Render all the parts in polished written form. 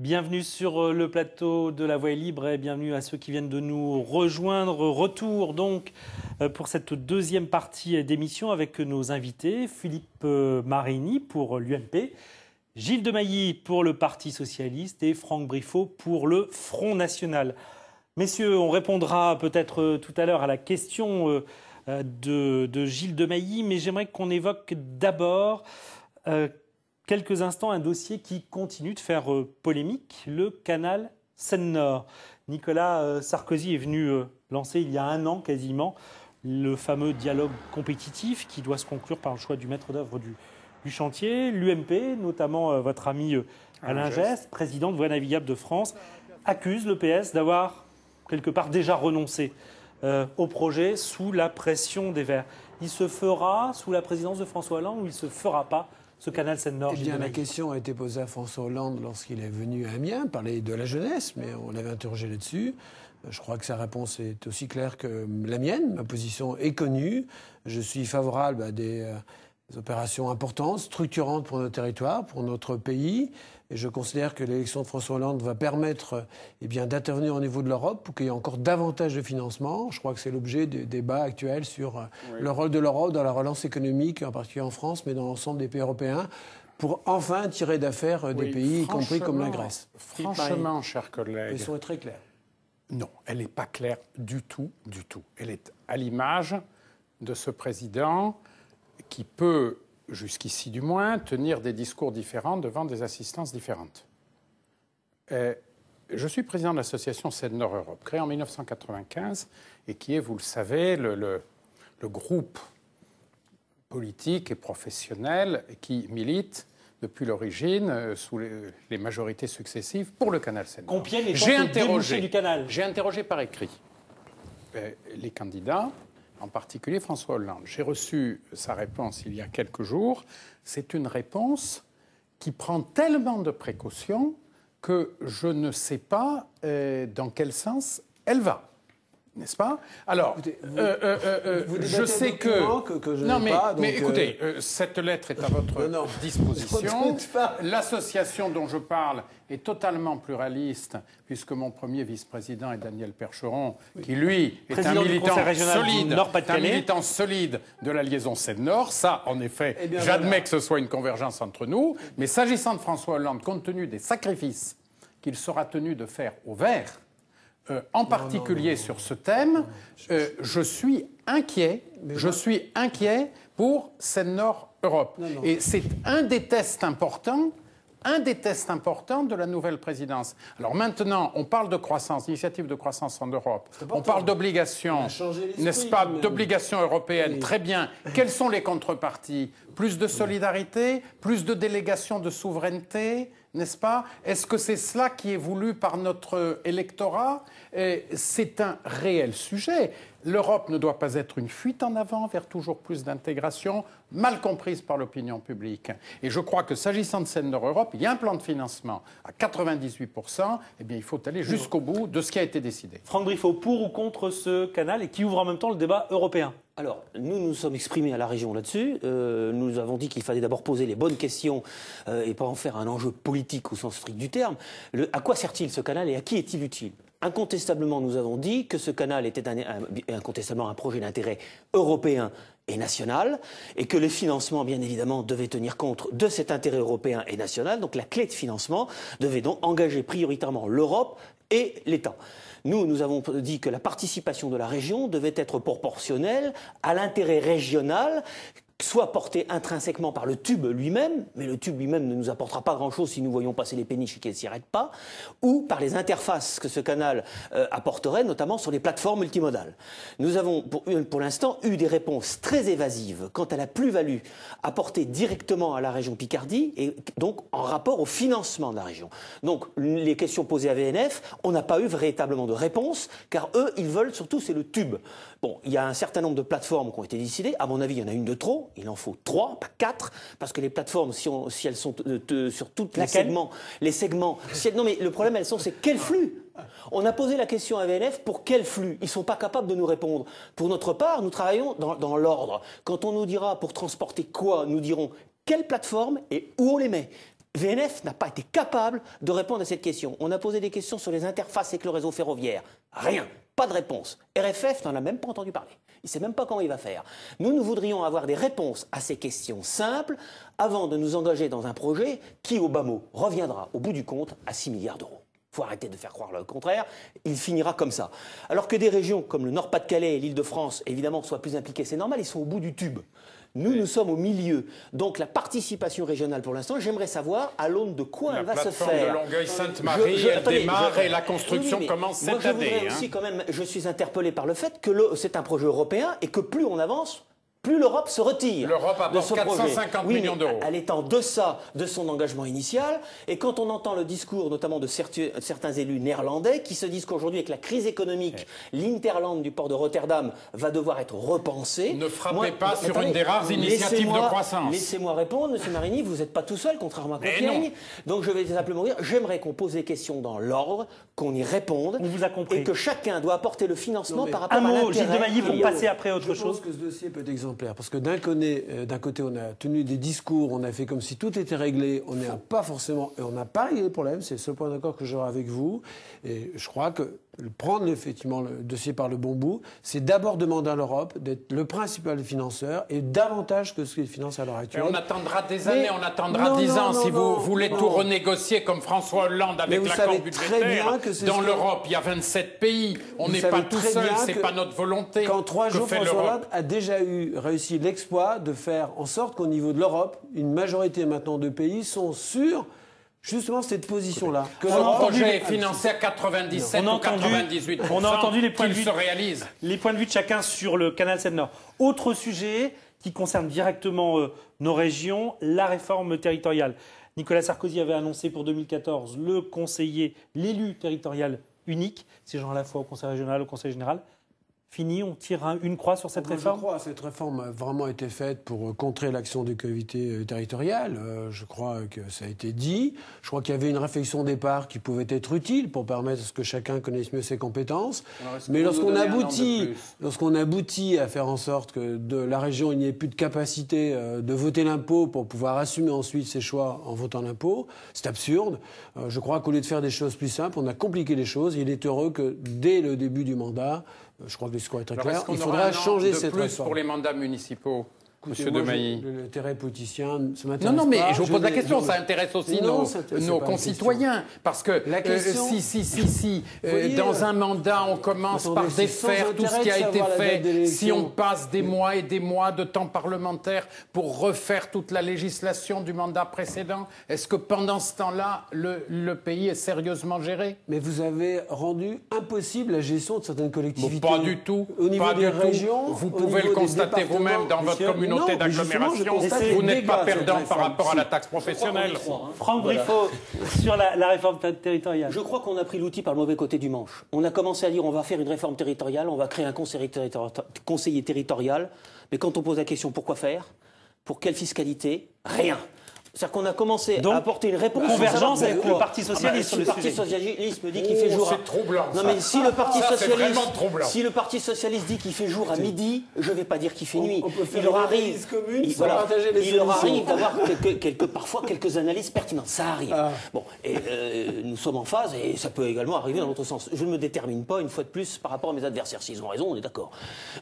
Bienvenue sur le plateau de La Voix est libre et bienvenue à ceux qui viennent de nous rejoindre. Retour donc pour cette deuxième partie d'émission avec nos invités. Philippe Marini pour l'UMP, Gilles de Mailly pour le Parti Socialiste et Franck Briffaut pour le Front National. Messieurs, on répondra peut-être tout à l'heure à la question de Gilles de Mailly, mais j'aimerais qu'on évoque d'abord quelques instants un dossier qui continue de faire polémique, le canal Seine-Nord. Nicolas Sarkozy est venu lancer il y a un an quasiment le fameux dialogue compétitif qui doit se conclure par le choix du maître d'œuvre du chantier. L'UMP, notamment votre ami Alain Geste, président de Voies navigables de France, accuse le PS d'avoir quelque part déjà renoncé au projet sous la pression des Verts. Il se fera sous la présidence de François Hollande ou il ne se fera pas ce canal Seine-Nord? Eh bien, la question a été posée à François Hollande lorsqu'il est venu à Amiens parler de la jeunesse, mais on l'avait interrogé là-dessus. Je crois que sa réponse est aussi claire que la mienne. Ma position est connue. Je suis favorable à des opérations importantes, structurantes pour nos territoires, pour notre pays. Et je considère que l'élection de François Hollande va permettre d'intervenir au niveau de l'Europe pour qu'il y ait encore davantage de financement. Je crois que c'est l'objet des débats actuels sur le rôle de l'Europe dans la relance économique, en particulier en France, mais dans l'ensemble des pays européens, pour enfin tirer d'affaire des pays, y compris comme la Grèce. Franchement, chers collègues, la question est très claire. Non, elle n'est pas claire du tout, du tout. Elle est à l'image de ce président qui peut, jusqu'ici du moins, tenir des discours différents devant des assistances différentes. Je suis président de l'association Seine-Nord Europe, créée en 1995, et qui est, vous le savez, le groupe politique et professionnel qui milite depuis l'origine, sous les majorités successives, pour le canal Seine-Nord. Compiègne étant le débouché du canal. J'ai interrogé par écrit les candidats, en particulier François Hollande. J'ai reçu sa réponse il y a quelques jours. C'est une réponse qui prend tellement de précautions que je ne sais pas dans quel sens elle va. N'est-ce pas? Alors, je sais que je non, mais, pas, donc, mais écoutez, cette lettre est à votre disposition. L'association dont je parle est totalement pluraliste, puisque mon premier vice-président est Daniel Percheron, qui lui est un militant solide de la liaison Seine-Nord. Ça, en effet, j'admets que ce soit une convergence entre nous. Mais s'agissant de François Hollande, compte tenu des sacrifices qu'il sera tenu de faire aux Verts, en particulier sur ce thème, je suis inquiet. Je suis inquiet pour Seine-Nord Europe. Et c'est un des tests importants de la nouvelle présidence. Alors maintenant, on parle de croissance, d'initiative de croissance en Europe. On parle d'obligations, n'est-ce pas, d'obligations européennes. Très bien. Quelles sont les contreparties? Plus de solidarité, plus de délégation de souveraineté, n'est-ce pas? Est-ce que c'est cela qui est voulu par notre électorat? C'est un réel sujet. L'Europe ne doit pas être une fuite en avant vers toujours plus d'intégration, mal comprise par l'opinion publique. Et je crois que s'agissant de Seine-Nord Europe, il y a un plan de financement à 98%. Eh bien, il faut aller jusqu'au bout de ce qui a été décidé. Franck Briffaut, pour ou contre ce canal et qui ouvre en même temps le débat européen? Alors, nous sommes exprimés à la région là-dessus. Nous avons dit qu'il fallait d'abord poser les bonnes questions et pas en faire un enjeu politique au sens strict du terme. À quoi sert-il ce canal et à qui est-il utile? Incontestablement, nous avons dit que ce canal était incontestablement un projet d'intérêt européen et national, et que les financements, bien évidemment, devaient tenir compte de cet intérêt européen et national. Donc la clé de financement devait donc engager prioritairement l'Europe et l'État. Nous avons dit que la participation de la région devait être proportionnelle à l'intérêt régional, soit porté intrinsèquement par le tube lui-même, mais le tube lui-même ne nous apportera pas grand-chose si nous voyons passer les péniches et qu'elles ne s'y arrêtent pas, ou par les interfaces que ce canal apporterait, notamment sur les plateformes multimodales. Nous avons pour l'instant eu des réponses très évasives quant à la plus-value apportée directement à la région Picardie et donc en rapport au financement de la région. Donc les questions posées à VNF, on n'a pas eu véritablement de réponse, car eux, ils veulent surtout, c'est le tube. Bon, il y a un certain nombre de plateformes qui ont été décidées. À mon avis, il y en a une de trop. Il en faut 3, pas 4, parce que les plateformes, si elles sont sur tous les segments, non, mais le problème, c'est quel flux? On a posé la question à VNF pour quel flux? Ils ne sont pas capables de nous répondre. Pour notre part, nous travaillons dans l'ordre. Quand on nous dira pour transporter quoi, nous dirons quelle plateforme et où on les met. VNF n'a pas été capable de répondre à cette question. On a posé des questions sur les interfaces avec le réseau ferroviaire. Rien, pas de réponse. RFF n'en a même pas entendu parler. Il ne sait même pas comment il va faire. Nous voudrions avoir des réponses à ces questions simples avant de nous engager dans un projet qui, au bas mot, reviendra au bout du compte à 6 milliards d'euros. Il faut arrêter de faire croire le contraire, il finira comme ça. Alors que des régions comme le Nord-Pas-de-Calais et l'Île-de-France, évidemment, soient plus impliquées, c'est normal, ils sont au bout du tube. Nous sommes au milieu. Donc la participation régionale, pour l'instant, j'aimerais savoir à l'aune de quoi elle va se faire. La plateforme de Longueuil-Sainte-Marie, elle démarre et la construction commence cette année. Moi, je voudrais aussi quand même, je suis interpellé par le fait que c'est un projet européen et que plus on avance, plus l'Europe se retire. L'Europe apporte 450 millions d'euros. Elle est en deçà de son engagement initial. Et quand on entend le discours, notamment de certains élus néerlandais, qui se disent qu'aujourd'hui, avec la crise économique, l'Interland du port de Rotterdam va devoir être repensé. Ne frappez pas sur une des rares initiatives de croissance. Laissez-moi répondre, M. Marini, vous n'êtes pas tout seul, contrairement à Compiègne. Donc je vais simplement dire, j'aimerais qu'on pose les questions dans l'ordre, qu'on y réponde. On vous a compris. Et que chacun doit apporter le financement par rapport à l'intérêt. Un mot, Gilles de Mailly, pour passer après autre chose. Je pense que ce dossier peut être exemplaire. Parce que d'un côté, on a tenu des discours, on a fait comme si tout était réglé, on n'a pas forcément, et on n'a pas réglé le problème, c'est le seul point d'accord que j'aurai avec vous. Et je crois que prendre effectivement le dossier par le bon bout, c'est d'abord demander à l'Europe d'être le principal financeur et davantage que ce qu'il finance à l'heure actuelle. Mais on attendra des années, on attendra 10 ans si vous voulez tout renégocier comme François Hollande avec l'accord budgétaire. Dans l'Europe, il y a 27 pays, on n'est pas tout seul, c'est pas notre volonté. Qu'en 3 jours, François Hollande a déjà réussi l'exploit de faire en sorte qu'au niveau de l'Europe, une majorité maintenant de pays sont sur justement cette position-là. Son projet est financé à 97 ou 98%. On a entendu les points de vue, se réalise. Les points de vue de chacun sur le canal Seine-Nord. Autre sujet qui concerne directement nos régions, la réforme territoriale. Nicolas Sarkozy avait annoncé pour 2014 l'élu territorial unique, siégeant à la fois au Conseil régional, au Conseil général. Fini, on tire une croix sur cette réforme ? Je crois que cette réforme a vraiment été faite pour contrer l'action des collectivités territoriales. Je crois que ça a été dit. Je crois qu'il y avait une réflexion au départ qui pouvait être utile pour permettre à ce que chacun connaisse mieux ses compétences. Mais lorsqu'on aboutit à faire en sorte que de la région, il n'y ait plus de capacité de voter l'impôt pour pouvoir assumer ensuite ses choix en votant l'impôt, c'est absurde. Je crois qu'au lieu de faire des choses plus simples, on a compliqué les choses. Il est heureux que dès le début du mandat, je crois que le discours est très clair. Il faudra changer cette réforme. Plus pour les mandats municipaux, Monsieur de Mailly. L'intérêt politicien, ça m'intéresse pas. Non, mais je vous pose la question, ça intéresse aussi nos concitoyens. Parce que si dans un mandat, on commence par défaire tout ce qui a été fait, si on passe des mois et des mois de temps parlementaire pour refaire toute la législation du mandat précédent, est-ce que pendant ce temps-là, le pays est sérieusement géré ? Mais vous avez rendu impossible la gestion de certaines collectivités. Pas du tout. Au niveau des régions, vous pouvez le constater vous-même dans votre communauté d'agglomération. Vous n'êtes pas perdant par rapport à la taxe professionnelle. Franck Briffaut, sur la réforme territoriale. Je crois qu'on a pris l'outil par le mauvais côté du manche. On a commencé à dire on va faire une réforme territoriale, on va créer un conseiller territorial. Mais quand on pose la question pourquoi faire ? Pour quelle fiscalité ? Rien. C'est-à-dire qu'on a commencé à apporter une réponse. Convergence avec le Parti Socialiste. Si le Parti Socialiste me dit qu'il fait jour c'est troublant. Non mais si le Parti Socialiste, si le Parti Socialiste dit qu'il fait jour à midi, je ne vais pas dire qu'il fait nuit. On peut faire il leur arrive d'avoir parfois quelques analyses pertinentes. Ça arrive. Bon, et nous sommes en phase et ça peut également arriver dans l'autre sens. Je ne me détermine pas une fois de plus par rapport à mes adversaires. S'ils ont raison, on est d'accord.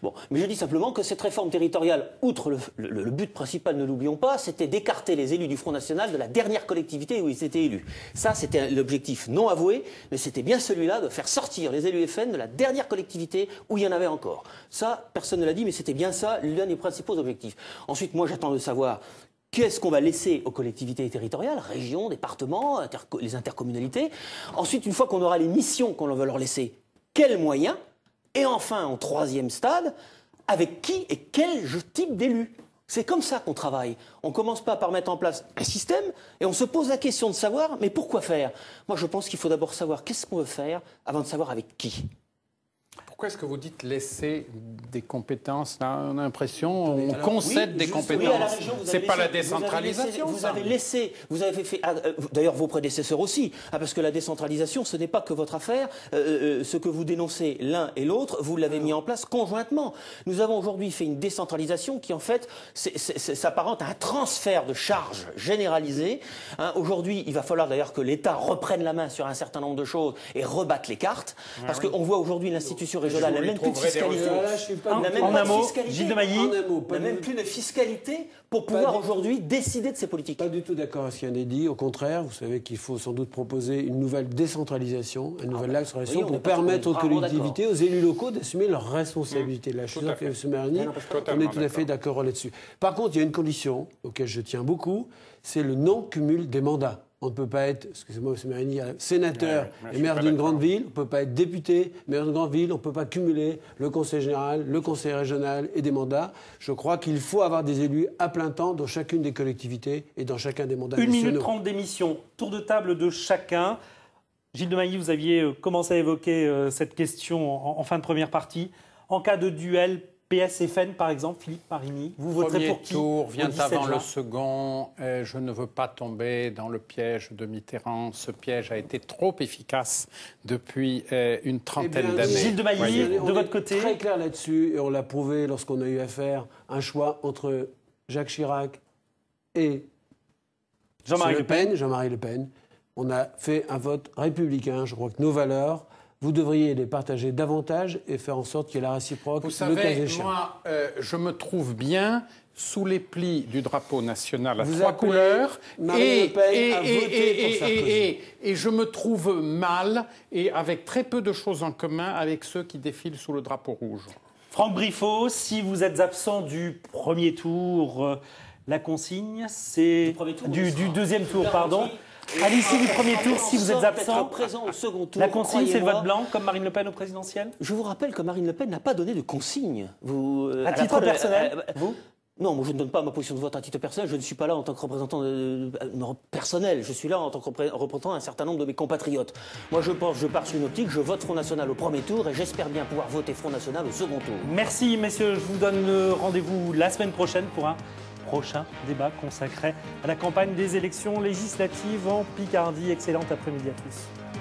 Bon, mais je dis simplement que cette réforme territoriale, outre le but principal, ne l'oublions pas, c'était d'écarter les élus du Front National de la dernière collectivité où ils étaient élus. Ça, c'était l'objectif non avoué, mais c'était bien celui-là de faire sortir les élus FN de la dernière collectivité où il y en avait encore. Ça, personne ne l'a dit, mais c'était bien ça l'un des principaux objectifs. Ensuite, moi, j'attends de savoir qu'est-ce qu'on va laisser aux collectivités territoriales, régions, départements, les intercommunalités. Ensuite, une fois qu'on aura les missions qu'on va leur laisser, quels moyens ? Et enfin, en troisième stade, avec qui et quel type d'élus ? C'est comme ça qu'on travaille. On ne commence pas par mettre en place un système et on se pose la question de savoir, mais pourquoi faire ? Moi, je pense qu'il faut d'abord savoir qu'est-ce qu'on veut faire avant de savoir avec qui. Pourquoi est-ce que vous dites laisser des compétences là? On a l'impression on concède des compétences. Oui, c'est pas la décentralisation. Vous avez laissé, vous avez fait, d'ailleurs vos prédécesseurs aussi, parce que la décentralisation, ce n'est pas que votre affaire. Ce que vous dénoncez l'un et l'autre, vous l'avez mis en place conjointement. Nous avons aujourd'hui fait une décentralisation qui en fait s'apparente à un transfert de charges généralisé. Aujourd'hui, il va falloir d'ailleurs que l'État reprenne la main sur un certain nombre de choses et rebatte les cartes, parce qu'on voit aujourd'hui l'institution régionale n'a même plus de fiscalité. En un mot, Gilles de Mailly, n'a même plus de fiscalité pour pouvoir aujourd'hui décider de ses politiques. Pas du tout d'accord avec ce qui en est dit. Au contraire, vous savez qu'il faut sans doute proposer une nouvelle décentralisation, une nouvelle axe pour permettre aux collectivités, aux élus locaux d'assumer leurs responsabilités. Là, je suis d'accord avec M. Marini, on est tout à fait d'accord là-dessus. Par contre, il y a une condition auquel je tiens beaucoup, c'est le non-cumul des mandats. On ne peut pas être, excusez-moi, M. Marini, sénateur et maire d'une grande ville, on ne peut pas être député, maire d'une grande ville, on ne peut pas cumuler le conseil général, le conseil régional et des mandats. Je crois qu'il faut avoir des élus à plein temps dans chacune des collectivités et dans chacun des mandats nationaux. 1 minute 30 d'émission, tour de table de chacun. Gilles de Mailly, vous aviez commencé à évoquer cette question en fin de première partie. En cas de duel PS-FN, par exemple, Philippe Marini, vous voterez pour qui? Le premier tour vient avant juin. le second. Je ne veux pas tomber dans le piège de Mitterrand. Ce piège a été trop efficace depuis une trentaine d'années. Gilles de Mailly, de votre côté. Très clair là-dessus, et on l'a prouvé lorsqu'on a eu à faire un choix entre Jacques Chirac et Jean-Marie Le Pen. On a fait un vote républicain. Je crois que nos valeurs, vous devriez les partager davantage et faire en sorte qu'il y ait la réciproque. Vous savez, moi, je me trouve bien sous les plis du drapeau national à trois couleurs et je me trouve mal et avec très peu de choses en commun avec ceux qui défilent sous le drapeau rouge. Franck Briffaut, si vous êtes absent du premier tour, la consigne, c'est du deuxième tour, pardon. À l'issue du premier tour, si vous êtes absent, la consigne, c'est le vote blanc, comme Marine Le Pen au présidentiel? Je vous rappelle que Marine Le Pen n'a pas donné de consigne. À titre personnel, vous? Non, moi je ne donne pas ma position de vote à titre personnel. Je ne suis pas là en tant que représentant personnel. Je suis là en tant que représentant un certain nombre de mes compatriotes. Moi je pars sur une optique, je vote Front National au premier tour et j'espère bien pouvoir voter Front National au second tour. Merci messieurs, je vous donne rendez-vous la semaine prochaine pour un prochain débat consacré à la campagne des élections législatives en Picardie. Excellent après-midi à tous.